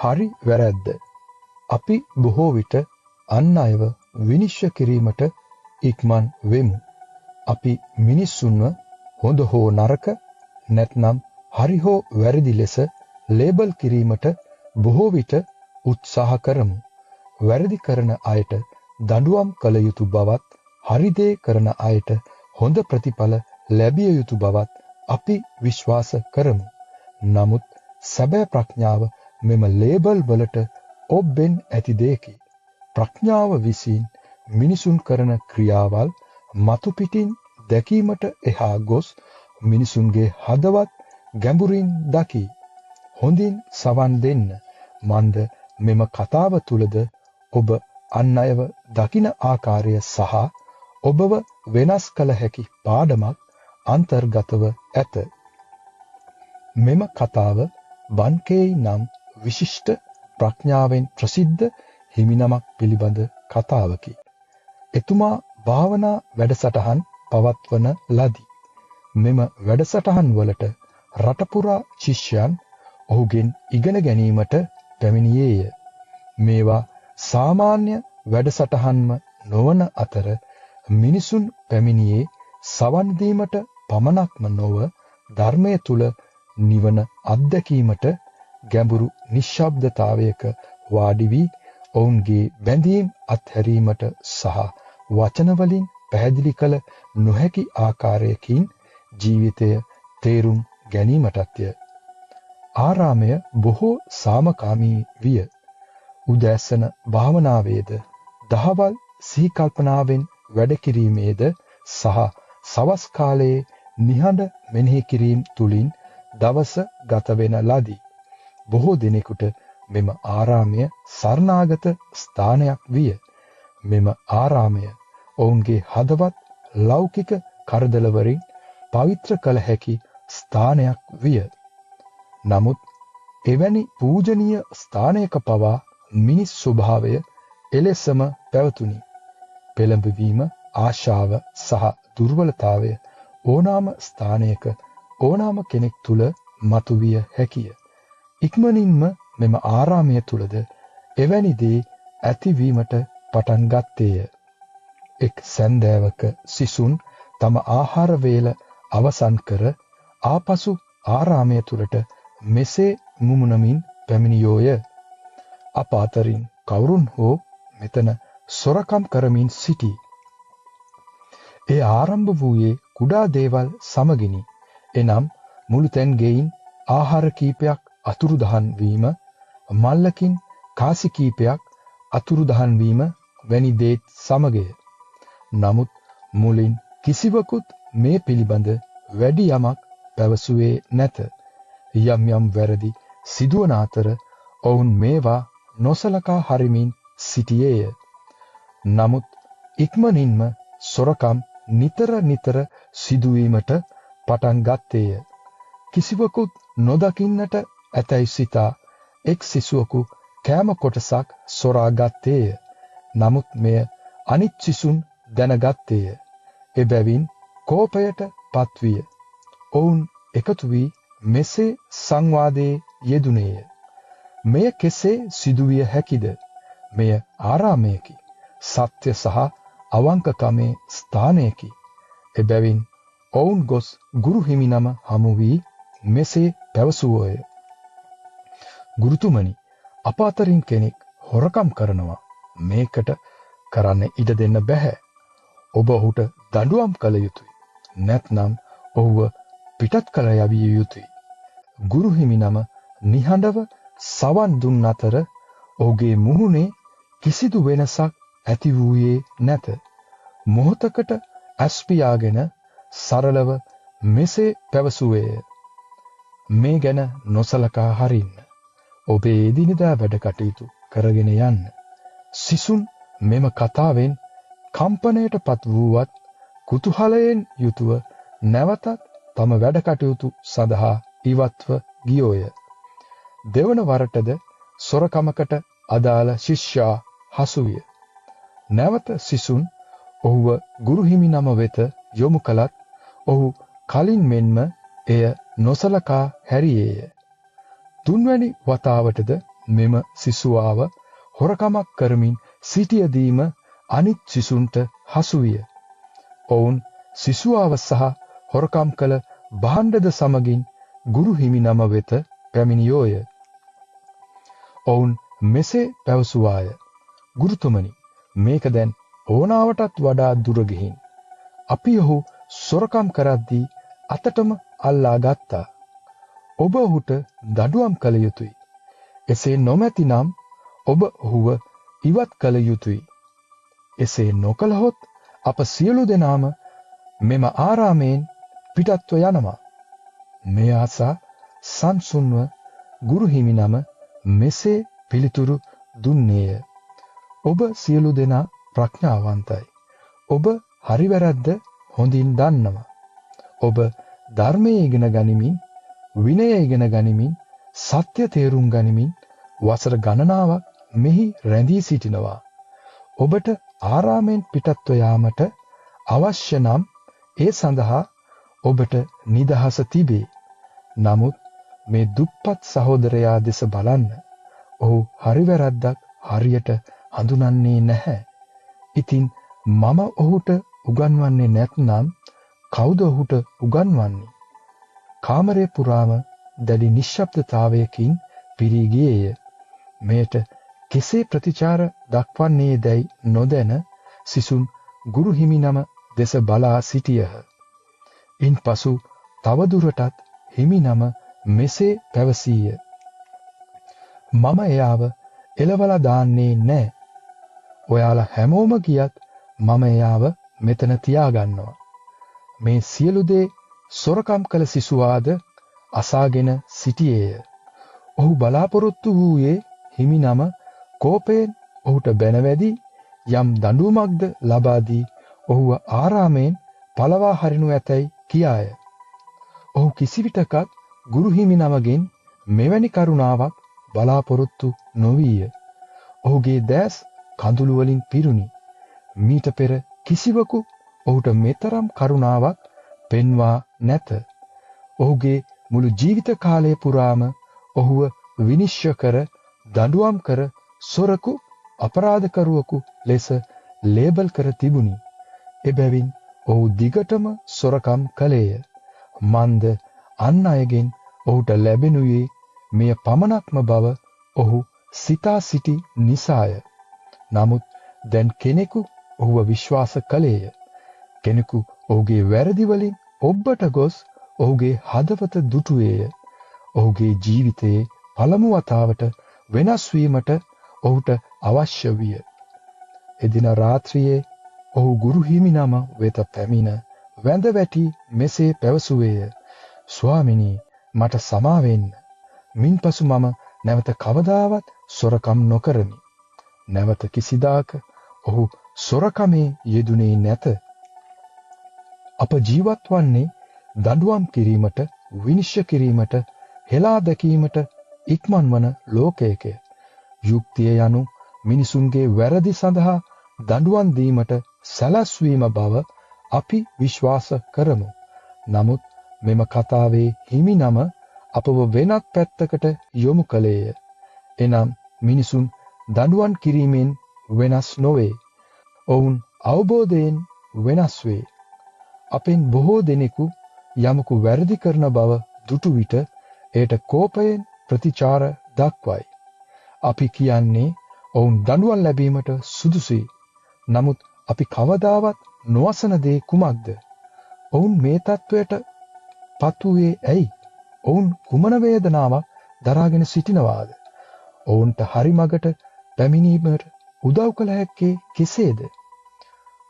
හරි වැරැද්ද අපි බොහෝ විට අන් අයව විනිශ්චය කිරීමට ඉක්මන් වෙමු. අපි මිනිස්සුන්ව හොඳ හෝ නරක නැත්නම් හරි හෝ වැරදි ලෙස ලේබල් කිරීමට බොහෝ විට උත්සාහ කරමු. වැරදි කරන අයට දඬුවම් කළ යුතු බවත් හරි දේ කරන අයට හොඳ ප්‍රතිඵල ලැබිය යුතු බවත් අපි විශ්වාස කරමු. නමුත් සැබෑ ප්‍රඥාව මෙම ලේබල් වලට ඔබ්බෙන් ඇති දෙයකි. ප්‍රඥාව විසින් මිනිසුන් කරන ක්‍රියාවල් මතු පිටින් දැකීමට එහා ගොස් මිනිසුන්ගේ හදවත් ගැඹුරින් දකි. හොඳින් සවන් දෙන්න. මන්ද මෙම කතාව තුලද ඔබ අන් අයව දකින ආකාරය සහ ඔබව වෙනස් කළ හැකි පාඩමක් අන්තර්ගතව ඇත. මෙම කතාව බන්කේයි නම් විශිෂ්ට ප්‍රඥාවෙන් ප්‍රසිද්ධ හිමිනමක් පිළිබඳ කතාවකි. එතුමා භාවනා වැඩසටහන් පවත්වන ලදී. මෙම වැඩසටහන් වලට රටපුරා ශිෂ්‍යයන් ඔහුගෙන් ඉගෙන ගැනීමට පැමිණියේය. මේවා සාමාන්‍ය වැඩසටහන්ම නොවන අතර මිනිසුන් පැමිණියේ සවන් දීමට පමණක්ම නොව ධර්මයේ තුල නිවන අත්දැකීමට ගැඹුරු නිශ්ශබ්දතාවයක වාඩි වී ඔවුන්ගේ බැඳීම් අත්හැරීමට සහ වචන වලින් පැහැදිලි කළ නොහැකි ආකාරයකින් ජීවිතය තේරුම් ගැනීමටත්ය. ආරාමය බොහෝ සාමකාමී විය. උදෑසන භාවනාවේද දහවල් සිහි කල්පනාවෙන් වැඩ කිරීමේද සහ සවස් කාලයේ නිහඬ මෙනෙහි කිරීම තුලින් දවස ගත වෙන ලදී. බොහෝ දිනෙකට මෙම ආරාමය සරණාගත ස්ථානයක් විය. මෙම ආරාමය ඔවුන්ගේ හදවත් ලෞකික කරදර වලින් පවිත්‍ර කළ හැකි ස්ථානයක් විය. නමුත් එවැනි පූජනීය ස්ථානයක පවා මිනිස් ස්වභාවය එලෙසම පැවතුණි. පෙළඹවීම, ආශාව සහ දුර්වලතාවය ඕනෑම ස්ථානයක ඕනෑම කෙනෙක් තුල මතුවිය හැකිය. ඉක්මනින්ම මෙම ආරාමය තුලද එවැනි දේ ඇතිවීමට පටන් ගත්තේය. එක් සැන්දෑවක සිසුන් තම ආහාර වේල අවසන් කර ආපසු ආරාමය තුලට මෙසේ මුමුණමින් පැමිණියෝය. අප අතරින් කවුරුන් හෝ මෙතන සොරකම් කරමින් සිටී. ඒ ආරම්භ වූයේ කුඩා දේවල් සමගිනි. එනම් මුළුතැන් ගෙයින් ආහාර කීපයක් අතුරුදහන් වීම, මල්ලකින් කාසි කීපයක් අතුරුදහන් වීම වැනි දේත් සමගය. නමුත් මුලින් කිසිවකුත් මේ පිළිබඳ වැඩි යමක් පැවසුවේ නැත. යම් යම් වැරදි සිදුවන අතර ඔවුන් මේවා නොසලකා හරිමින් සිටියේය. නමුත් ඉක්මනින්ම සොරකම් නිතර සිදුවීමට පටන් ගත්තේය. කිසිවකුත් නොදකින්නට ඇතැයි සිතා එක් සිසුවෙකු කෑම කොටසක් සොරා ගත්තේය. නමුත් මෙය අනිත් සිසුන් දැනගත්තේය. එබැවින් කෝපයට පත්විය. ඔවුන් එකතු වී මෙසේ සංවාදයේ යෙදුනේය. මෙය කෙසේ සිදුවිය හැකිද? මෙය ආරාමයකි. සත්‍ය සහ අවංකකමේ ස්ථානයකි. එබැවින් ඔවුන් ගොස් ගුරු හිමිනම හමු වී මෙසේ පැවසුවෝය. ගුරුතුමනි, අප අතරින් කෙනෙක් හොරකම් කරනවා. මේකට කරන්න ඉඩ දෙන්න බෑ. ඔබ ඔහුට දඬුවම් කළ යුතුයි. නැත්නම් ඔහුව පිටත් කළ යවිය යුතුයි. ගුරු හිමිනම නිහඬව සවන් දුන් අතර ඔහුගේ මුහුණේ කිසිදු වෙනසක් ඇති වූයේ නැත. මොහොතකට ඇස් පියාගෙන සරලව මෙසේ පැවසුවේය. මේ ගැන නොසලකා හරින්න. ඔබේ එදිනෙදා වැඩ කටයුතු කරගෙන යන්න. සිසුන් මෙම කතාවෙන් කම්පනයටපත් වූවත් කුතුහලයෙන් යුතුව නැවතත් තම වැඩ කටයුතු සඳහා ඉවත්ව ගියෝය. දෙවන වරටද සොරකමකට අදාළ ශිෂ්‍යා හසුවිය. නැවත සිසුන් ඔහුව ගුරු හිමිනම වෙත යොමු කළත් ඔහු කලින් මෙන්ම එය නොසලකා හැරියේය. තුන්වැනි වතාවටද මෙම සිසුවාව හොරකමක් කරමින් සිටියදීම අනිත් සිසුන්ට හසු විය. ඔවුන් සිසුවාව සහ හොරකම් කළ භාණ්ඩද සමගින් ගුරු හිමි නම වෙත පැමිණියෝය. ඔවුන් මෙසේ පැවසුවාය. ගුරුතුමනි, මේක දැන් ඕනාවටත් වඩා දුර ගිහින් අපි ඔහු සොරකම් කරද්දී අතටම අල්ලා ගත්තා. ඔබ ඔහුට දඬුවම් කළ යුතුය. එසේ නොමැතිනම් ඔබ ඔහුව ඉවත් කළ යුතුය. එසේ නොකළහොත් අප සියලු දෙනාම මෙම ආරාමයෙන් පිටත්ව යනවා. මෙය අසා සංසුන්ව ගුරු හිමි නම මෙසේ පිළිතුරු දුන්නේය. ඔබ සියලු දෙනා ප්‍රඥාවන්තයි. ඔබ හරි වැරද්ද හොඳින් දන්නවා. ඔබ ධර්මයේ ඉගෙන ගනිමින්, විනය ඉගෙන ගනිමින්, සත්‍ය තේරුම් ගනිමින් වසර ගණනාවක් මෙහි රැඳී සිටිනවා. ඔබට ආරාමයෙන් පිටත්ව යාමට අවශ්‍ය නම් ඒ සඳහා ඔබට නිදහස තිබේ. නමුත් මේ දුප්පත් සහෝදරයා දෙස බලන්න. ඔහු හරි වැරද්දක් හරියට හඳුනන්නේ නැහැ. ඉතින් මම ඔහුට උගන්වන්නේ නැත්නම් කවුද ඔහුට උගන්වන්නේ? කාමරේ පුරාම දැඩි නිශ්ශබ්දතාවයකින් පිරී ගියේය. මෙයට කෙසේ ප්‍රතිචාර දක්වන්නේ දැයි නොදැන සිසුන් ගුරු හිමි නම දෙස බලා සිටියහ. ඉන්පසු තවදුරටත් හිමි නම මෙසේ පැවසීය. මම එයාව එලවලා දාන්නේ නැහැ. ඔයාලා හැමෝම ගියත් මම එයාව මෙතන තියාගන්නවා. මේ සියලු දේ සොරකම් කළ සිසුවාද අසාගෙන සිටියේය. ඔහු බලාපොරොත්තු වූයේ හිමි නම කෝපයෙන් ඔහුට බැනවැදී යම් දඬුවමක්ද ලබා දී ඔහුව ආරාමයෙන් පළවා හරිනු ඇතැයි කියාය. ඔහු කිසිවිටකත් ගුරු හිමි නමගෙන් මෙවැනි කරුණාවක් බලාපොරොත්තු නොවීය. ඔහුගේ දැස් කඳුළු වලින් පිරුණි. මීට පෙර කිසිවකු ඔහුට මෙතරම් කරුණාවක් පෙන්වා නැත. ඔහුගේ මුළු ජීවිත කාලය පුරාම ඔහුව විනිශ්චය කර, දඬුවම් කර, සොරකු අපරාධකරුවෙකු ලෙස ලේබල් කර තිබුණි. එබැවින් ඔහු දිගටම සොරකම් කළේය. මන්ද අන් අයගෙන් ඔහුට ලැබෙනුයේ මෙය පමණක්ම බව ඔහු සිතා සිටි නිසාය. නමුත් දැන් කෙනෙකු ඔහුව විශ්වාස කළේය. කෙනෙකු ඔහුගේ වැරදි වලින් ඔබට ගොස් ඔහුගේ හදවත දුටුවේය. ඔහුගේ ජීවිතයේ පළමු වතාවට වෙනස් වීමට ඔහුට අවශ්‍ය විය. එදින රාත්‍රියේ ඔහු ගුරු හිමි නම වෙත පැමිණ වැඳ වැටි මෙසේ පැවසුවේය. ස්වාමිනී, මට සමා වෙන්න. මින්පසු මම නැවත කවදාවත් සොරකම් නොකරමි. නැවත කිසිදාක ඔහු සොරකමේ යෙදුනේ නැත. අප ජීවත් වන්නේ දඬුවම් කිරීමට, විනිශ්චය කිරීමට, හෙලා දැකීමට ඉක්මන් වන ලෝකයක. යුක්තිය යනු මිනිසුන්ගේ වැරදි සඳහා දඬුවම් දීමට සැලැස්වීම බව අපි විශ්වාස කරමු. නමුත් මෙම කතාවේ හිමි නම අපව වෙනත් පැත්තකට යොමු කළේය. එනම් මිනිසුන් දඬුවම් කිරීමෙන් වෙනස් නොවේ. ඔවුන් අවබෝධයෙන් වෙනස් වේ. අපෙන් බොහෝ දෙනෙකු යමකු වැරදි කරන බව දුටු විට එයට කෝපයෙන් ප්‍රතිචාර දක්වයි. අපි කියන්නේ ඔවුන් දඬුවම් ලැබීමට සුදුසුයි. නමුත් අපි කවදාවත් නොවසන දේ කුමක්ද? ඔවුන් මේ තත්වයට පත්වුවේ ඇයි? ඔවුන් කුමන වේදනාවක් දරාගෙන සිටිනවාද? ඔවුන්ට හරි මගට පැමිණීමට උදව් කළ හැක්කේ කෙසේද?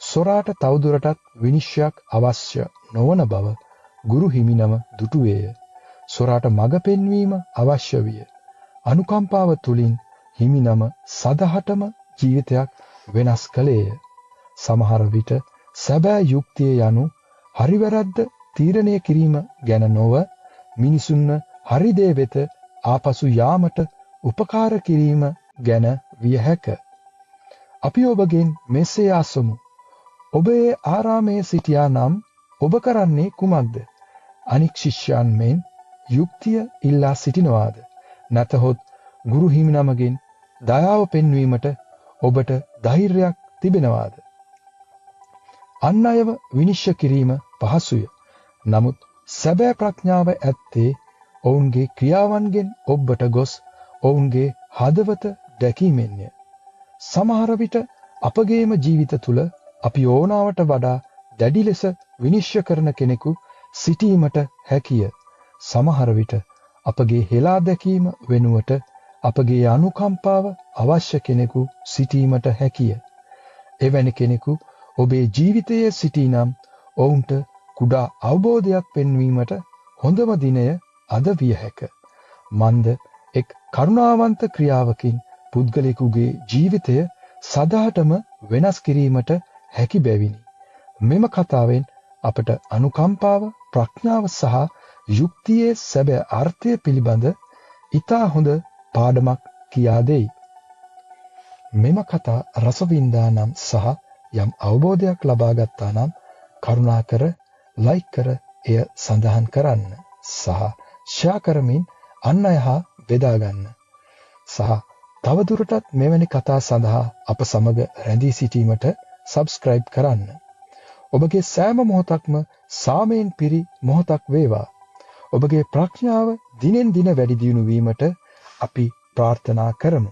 සොරාට තවදුරටත් විනිශ්චයක් අවශ්‍ය නොවන බව ගුරු හිමිනම දුටුවේය. සොරාට මඟ පෙන්වීම අවශ්‍ය විය. අනුකම්පාව තුලින් හිමිනම සදහටම ජීවිතයක් වෙනස් කළේය. සමහර විට සැබෑ යුක්තිය යනු හරි වැරද්ද තීරණය කිරීම ගැන නොව මිනිසුන්ව හරි දේ වෙත ආපසු යාමට උපකාර කිරීම ගැන විය හැක. අපි ඔබගෙන් මෙසේ අසමු. ඔබ ඒ ආරාමයේ සිටියා නම් ඔබ කරන්නේ කුමක්ද? අනික් ශිෂ්‍යයන් මෙන් යුක්තිය ඉල්ලා සිටිනවාද? නැතහොත් ගුරු හිමිනමගෙන් දයාව පෙන්වීමට ඔබට ධෛර්යයක් තිබෙනවාද? අන් අයව විනිශ්චය කිරීම පහසුය. නමුත් සැබෑ ප්‍රඥාව ඇත්තේ ඔවුන්ගේ ක්‍රියාවන්ගෙන් ඔබට ගොස් ඔවුන්ගේ හදවත දැකීමෙන්ය. සමහර විට අපගේම ජීවිත තුළ අපි ඕනාවට වඩා දැඩි ලෙස විනිශ්චය කරන කෙනෙකු සිටීමට හැකිය. සමහර විට අපගේ හෙලා දැකීම වෙනුවට අපගේ අනුකම්පාව අවශ්‍ය කෙනෙකු සිටීමට හැකිය. එවැනි කෙනෙකු ඔබේ ජීවිතයේ සිටීනම් ඔවුන්ට කුඩා අවබෝධයක් පෙන්වීමට හොඳම දිනය අද විය හැක. මන්ද එක් කරුණාවන්ත ක්‍රියාවකින් පුද්ගලයෙකුගේ ජීවිතය සදාටම වෙනස් කිරීමට හැකි බැවිනි. මෙම කතාවෙන් අපට අනුකම්පාව, ප්‍රඥාව සහ යුක්තියේ සැබෑ අර්ථය පිළිබඳ ඉතා හොඳ පාඩමක් කියා දෙයි. මෙම කතා රසවින්දා නම් සහ යම් අවබෝධයක් ලබා ගත්තා නම් කරුණාකර ලයික් කර එය සඳහන් කරන්න සහ ෂෙයා කරමින් අන් අය හා බෙදා ගන්න. සහ තවදුරටත් මෙවැනි කතා සඳහා අප සමග රැඳී සිටීමට සබ්ස්ක්‍රයිබ් කරන්න. ඔබගේ සෑම මොහොතක්ම සාමයෙන් පිරි මොහොතක් වේවා. ඔබගේ ප්‍රඥාව දිනෙන් දින වැඩි දියුණු වීමට අපි ප්‍රාර්ථනා කරමු.